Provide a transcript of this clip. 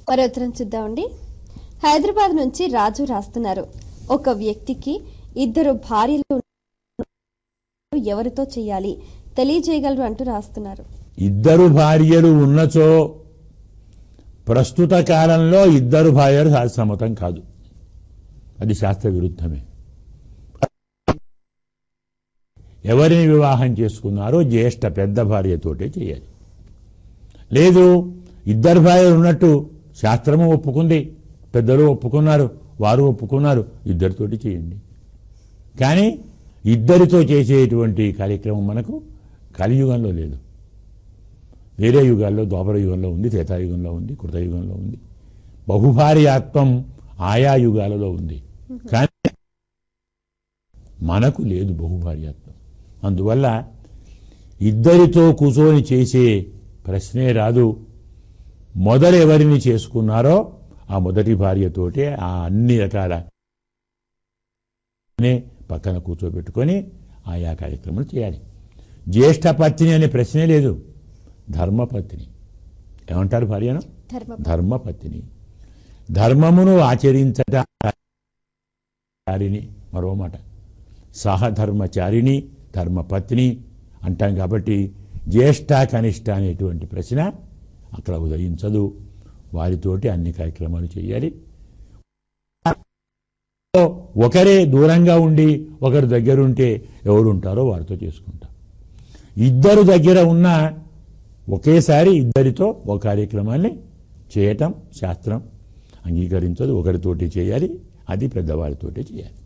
మరో ఉత్తరం చూద్దామండి. హైదరాబాద్ నుంచి రాజు రాస్తున్నారు. ఒక వ్యక్తికి 2 భార్యలు ఎవరితో చేయాలి తెలియజేయగలరు అంటూ రాస్తున్నారు. 2 భార్యలు ఉన్నచో ప్రస్తుత కాలంలో 2 భార్యలు సమ్మతం కాదు, అది శాస్త్ర విరుద్ధమే. ఎవరిని వివాహం చేసుకున్నారో జ్యేష్ఠ పెద్ద భార్యతోటే చేయాలి. లేదు 2 భార్యలు ఉన్నట్టు శాస్త్రము ఒప్పుకుంది, పెద్దలు ఒప్పుకున్నారు, వారు ఒప్పుకున్నారు, 2తోటి చేయండి. కానీ 2తో చేసేటువంటి కార్యక్రమం మనకు కలియుగంలో లేదు. వేరే యుగాల్లో ద్వాపర యుగంలో ఉంది, త్రేతాయుగంలో ఉంది, కృతయుగంలో ఉంది. బహుభార్యాత్వం ఆయా యుగాలలో ఉంది, కానీ మనకు లేదు బహుభార్యాత్వం. అందువల్ల 2తో కూర్చొని చేసే ప్రశ్నే రాదు. మొదలు ఎవరిని చేసుకున్నారో ఆ మొదటి భార్యతోటే ఆ అన్ని రకాల పక్కన కూర్చోబెట్టుకొని ఆయా కార్యక్రమాలు చేయాలి. జ్యేష్ఠ పత్ని అనే ప్రశ్నే లేదు, ధర్మపత్ని. ఏమంటారు భార్యను? ధర్మపత్ని. ధర్మమును ఆచరించటారిని, మరో మాట సహధర్మచారిణి, ధర్మపత్ని అంటాం. కాబట్టి జ్యేష్ఠ కనిష్ట అనేటువంటి ప్రశ్న అక్కడ ఉదయించదు. వారితోటి అన్ని కార్యక్రమాలు చేయాలి. ఒకరే దూరంగా ఉండి ఒకరు దగ్గరుంటే ఎవరు ఉంటారో వారితో చేసుకుంటాం. 2 దగ్గర ఉన్నా ఒకేసారి 2తో ఒక కార్యక్రమాన్ని చేయటం శాస్త్రం అంగీకరించదు. ఒకరితోటి చేయాలి, అది పెద్దవారితోటి చేయాలి.